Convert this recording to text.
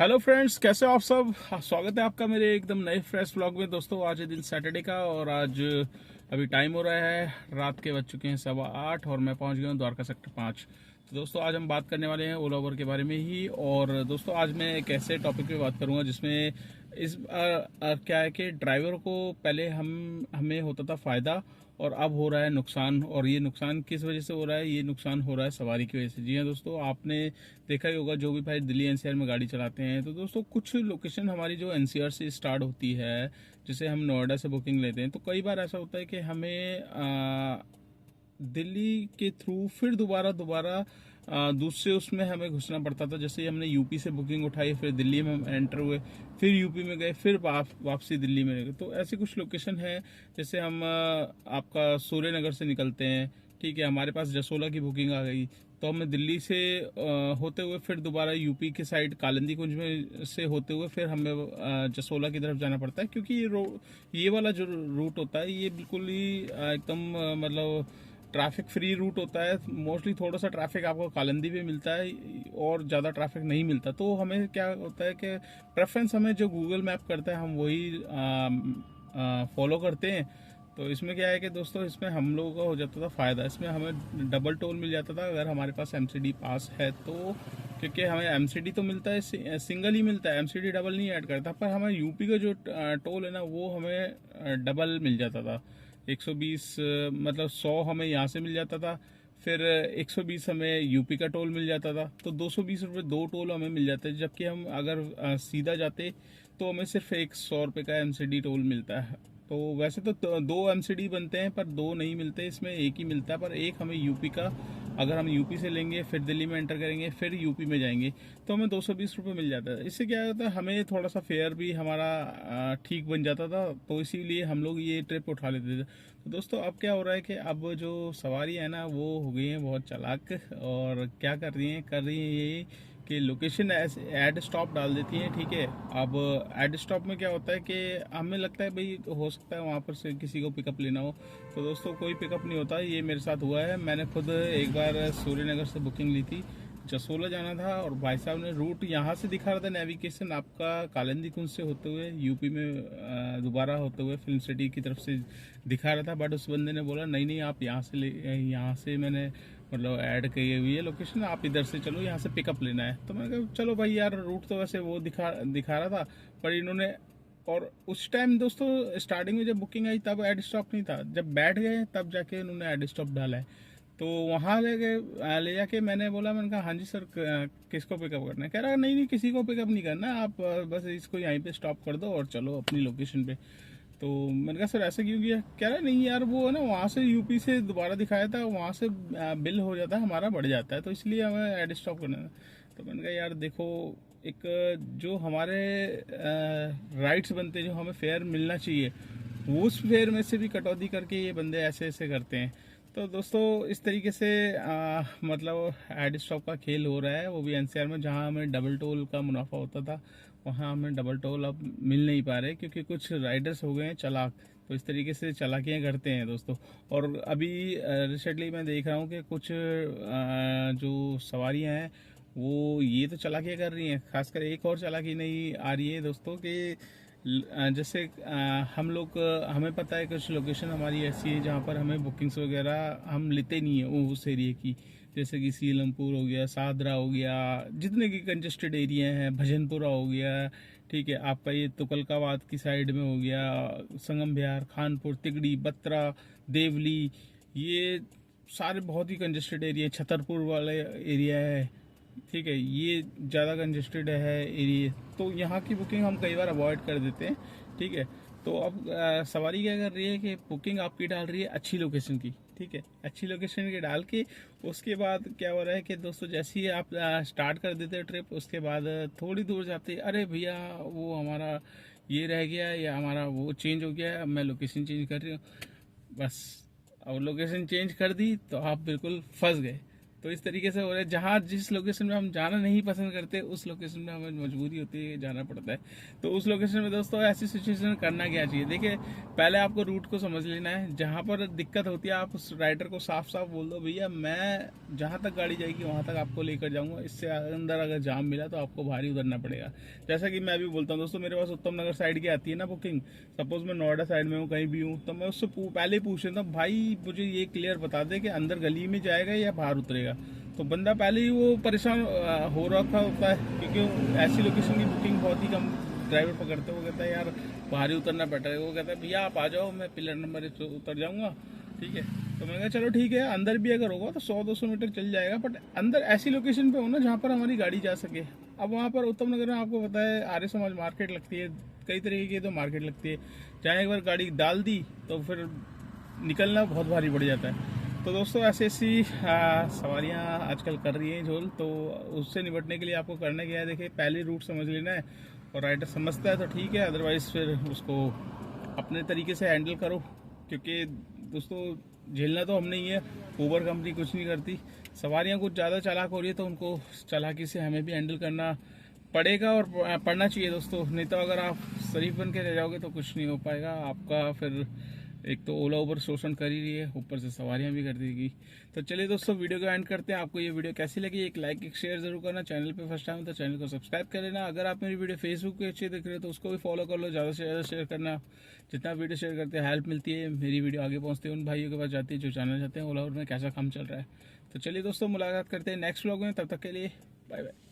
Hello friends, कैसे हो आप सब। स्वागत है आपका मेरे एकदम नए फ्रेश व्लॉग में। दोस्तों आज है दिन सैटरडे का और आज अभी टाइम हो रहा है, रात के बज चुके हैं 8:15 और मैं पहुंच गया हूं द्वारका सेक्टर 5। तो दोस्तों आज हम बात करने वाले हैं ओला उबर के बारे में ही। और दोस्तों आज मैं एक ऐसे टॉपिक पे बात करूंगा जिसमें क्या है कि ड्राइवर को पहले हमें होता था फायदा और अब हो रहा है नुकसान। और ये नुकसान किस वजह से हो रहा है? ये नुकसान हो रहा है सवारी की वजह से। जी हाँ दोस्तों, आपने देखा ही होगा, जो भी भाई दिल्ली एनसीआर में गाड़ी चलाते हैं तो दोस्तों कुछ लोकेशन हमारी जो एनसीआर से स्टार्ट होती है, जैसे हम नोएडा से बुकिंग लेते हैं, तो कई बार ऐसा होता है कि हमें दिल्ली के थ्रू फिर दोबारा दोबारा दूसरे उसमें हमें घुसना पड़ता था। जैसे हमने यूपी से बुकिंग उठाई, फिर दिल्ली में हम एंटर हुए, फिर यूपी में गए, फिर वापसी दिल्ली में गए। तो ऐसी कुछ लोकेशन है। जैसे हम आपका सूर्य नगर से निकलते हैं, ठीक है, हमारे पास जसोला की बुकिंग आ गई, तो हमें दिल्ली से होते हुए फिर दोबारा यूपी के साइड कालिंदी कुंज में से होते हुए फिर हमें जसोला की तरफ जाना पड़ता है। क्योंकि ये वाला जो रूट होता है ये बिल्कुल ही एकदम मतलब ट्रैफिक फ्री रूट होता है। मोस्टली थोड़ा सा ट्रैफिक आपको कालिंदी पे मिलता है और ज़्यादा ट्रैफिक नहीं मिलता। तो हमें क्या होता है कि प्रेफरेंस हमें जो गूगल मैप करता है हम वही फॉलो करते हैं। तो इसमें क्या है कि दोस्तों इसमें हम लोगों का हो जाता था फ़ायदा। इसमें हमें डबल टोल मिल जाता था अगर हमारे पास एमसीडी पास है तो। क्योंकि हमें एमसीडी तो मिलता है, सिंगल ही मिलता है, एमसीडी डबल नहीं ऐड करता। पर हमें यूपी का जो टोल है ना वो हमें डबल मिल जाता था। 120 मतलब 100 हमें यहाँ से मिल जाता था, फिर 120 हमें यूपी का टोल मिल जाता था। तो 220 रुपये दो टोल हमें मिल जाते हैं। जबकि हम अगर सीधा जाते तो हमें सिर्फ 100 रुपये का एमसीडी टोल मिलता है। तो वैसे तो दो एमसीडी बनते हैं पर दो नहीं मिलते, इसमें एक ही मिलता है। पर एक हमें यूपी का, अगर हम यूपी से लेंगे फिर दिल्ली में एंटर करेंगे फिर यूपी में जाएंगे तो हमें 220 रुपये मिल जाता है। इससे क्या होता है, हमें थोड़ा सा फेयर भी हमारा ठीक बन जाता था। तो इसीलिए हम लोग ये ट्रिप उठा लेते थे। तो दोस्तों अब क्या हो रहा है कि अब जो सवारी है ना वो हो गई हैं बहुत चालाक। और क्या कर रही हैं ये कि लोकेशन ऐड स्टॉप डाल देती हैं, ठीक है। अब ऐड स्टॉप में क्या होता है कि हमें लगता है भाई हो सकता है वहाँ पर से किसी को पिकअप लेना हो। तो दोस्तों कोई पिकअप नहीं होता। ये मेरे साथ हुआ है। मैंने खुद एक बार सूर्यनगर से बुकिंग ली थी, जसोला जाना था, और भाई साहब ने रूट यहाँ से दिखा रहा था नेविगेशन आपका कालिंदी कुंज से होते हुए यूपी में दोबारा होते हुए फिल्म सिटी की तरफ से दिखा रहा था। बट उस बंदे ने बोला नहीं नहीं आप यहाँ से मैंने मतलब ऐड की हुई है लोकेशन, आप इधर से चलो, यहाँ से पिकअप लेना है। तो मैंने कहा चलो भाई यार, रूट तो वैसे वो दिखा रहा था पर इन्होंने। और उस टाइम दोस्तों स्टार्टिंग में जब बुकिंग आई तब एड स्टॉप नहीं था, जब बैठ गए तब जाके उन्होंने एड स्टॉप डाला है। तो वहाँ ले जाके मैंने बोला, मैंने कहा हाँ जी सर किसको पिकअप करना है? कह रहा नहीं नहीं किसी को पिकअप नहीं करना, आप बस इसको यहीं पे स्टॉप कर दो और चलो अपनी लोकेशन पे। तो मैंने कहा सर ऐसे क्यों किया? कह रहा नहीं यार वो है ना, वहाँ से यूपी से दोबारा दिखाया था, वहाँ से बिल हो जाता है हमारा बढ़ जाता है, तो इसलिए हमें एड स्टॉप करना है। तो मैंने कहा यार देखो, एक जो हमारे राइट्स बनते हैं, जो हमें फेयर मिलना चाहिए, वो उस फेयर में से भी कटौती करके ये बंदे ऐसे ऐसे करते हैं। तो दोस्तों इस तरीके से मतलब एड स्टॉप का खेल हो रहा है, वो भी एनसीआर में, जहाँ हमें डबल टोल का मुनाफा होता था वहाँ हमें डबल टोल अब मिल नहीं पा रहे क्योंकि कुछ राइडर्स हो गए हैं चालाक। तो इस तरीके से चालाकियाँ करते हैं दोस्तों। और अभी रिसेंटली मैं देख रहा हूँ कि कुछ जो सवारियाँ हैं वो ये तो चालाकियाँ कर रही हैं। खासकर एक और चालाकी नहीं आ रही है दोस्तों कि जैसे हम लोग हमें पता है कुछ लोकेशन हमारी ऐसी है जहाँ पर हमें बुकिंग्स वगैरह हम लेते नहीं है वो उस एरिया की। जैसे कि सीलमपुर हो गया, सादरा हो गया, जितने की कंजेस्टेड एरिया हैं, भजनपुरा हो गया, ठीक है, आपका ये तुगलकाबाद की साइड में हो गया, संगम बिहार, खानपुर, तिगड़ी, बत्रा, देवली, ये सारे बहुत ही कंजेस्टेड एरिया, छतरपुर वाले एरिया है, ठीक है, ये ज़्यादा कंजेस्टेड है एरिया। तो यहाँ की बुकिंग हम कई बार अवॉइड कर देते हैं, ठीक है। तो अब सवारी क्या कर रही है कि बुकिंग आपकी डाल रही है अच्छी लोकेशन की, ठीक है, अच्छी लोकेशन की डाल के उसके बाद क्या हो रहा है कि दोस्तों जैसे ही आप स्टार्ट कर देते हैं ट्रिप, उसके बाद थोड़ी दूर जाते अरे भैया वो हमारा ये रह गया या हमारा वो चेंज हो गया, अब मैं लोकेशन चेंज कर रही हूँ। बस अब लोकेशन चेंज कर दी तो आप बिल्कुल फंस गए। तो इस तरीके से हो रहा है, जहाँ जिस लोकेशन में हम जाना नहीं पसंद करते उस लोकेशन में हमें मजबूरी होती है, जाना पड़ता है। तो उस लोकेशन में दोस्तों ऐसी सिचुएशन में करना क्या चाहिए, देखिए पहले आपको रूट को समझ लेना है। जहाँ पर दिक्कत होती है आप उस राइडर को साफ साफ बोल दो, भैया मैं जहाँ तक गाड़ी जाएगी वहाँ तक आपको लेकर जाऊँगा, इससे अंदर अगर जाम मिला तो आपको भारी उतरना पड़ेगा। जैसा कि मैं भी बोलता हूँ दोस्तों, मेरे पास उत्तम नगर साइड की आती है ना बुकिंग, सपोज मैं नोएडा साइड में हूँ कहीं भी हूँ, तो मैं उससे पहले ही पूछ लेता हूँ, भाई मुझे ये क्लियर बता दे कि अंदर गली में जाएगा या बाहर उतरेगा। तो बंदा पहले ही वो परेशान हो रखा होता है, क्योंकि ऐसी लोकेशन की बुकिंग बहुत ही कम ड्राइवर पकड़ते हैं। वो कहता है यार बाहर ही उतरना बेटर है, वो कहता है भैया आप आ जाओ मैं पिलर नंबर 1 उतर जाऊँगा, ठीक है। तो मैंने कहा चलो ठीक है, अंदर भी अगर होगा तो 100-200 मीटर चल जाएगा, बट अंदर ऐसी लोकेशन पे हो ना जहाँ पर हमारी गाड़ी जा सके। अब वहाँ पर उत्तम नगर में आपको पता है आर्य समाज मार्केट लगती है, कई तरीके की तो मार्केट लगती है, जहाँ एक बार गाड़ी डाल दी तो फिर निकलना बहुत भारी पड़ जाता है। तो दोस्तों ऐसी ऐसी सवारियाँ आजकल कर रही हैं झोल, तो उससे निपटने के लिए आपको करना क्या है, देखिए पहले रूट समझ लेना है, और राइडर समझता है तो ठीक है, अदरवाइज फिर उसको अपने तरीके से हैंडल करो। क्योंकि दोस्तों झेलना तो हमने ही है, ऊबर कंपनी कुछ नहीं करती। सवारियाँ कुछ ज़्यादा चालाक हो रही है तो उनको चालाकी से हमें भी हैंडल करना पड़ेगा और पढ़ना चाहिए दोस्तों। नहीं तो अगर आप शरीफ बन के रह जाओगे तो कुछ नहीं हो पाएगा आपका। फिर एक तो ओला उबर शोषण कर ही रही है, ऊपर से सवारियां भी कर देगी। तो चलिए दोस्तों वीडियो को एंड करते हैं। आपको ये वीडियो कैसी लगी, एक लाइक एक शेयर जरूर करना। चैनल पे फर्स्ट टाइम तो चैनल को सब्सक्राइब कर लेना। अगर आप मेरी वीडियो फेसबुक पे अच्छी देख रहे हो तो उसको भी फॉलो कर लो, ज़्यादा से ज़्यादा शेयर करना। जितना वीडियो शेयर करते हैं हेल्प मिलती है, मेरी वीडियो आगे पहुँचती है उन भाइयों के पास जाती है जो जानना चाहते हैं ओला उबर में कैसा काम चल रहा है। तो चलिए दोस्तों मुलाकात करते हैं नेक्स्ट व्लॉग में, तब तक के लिए बाय बाय।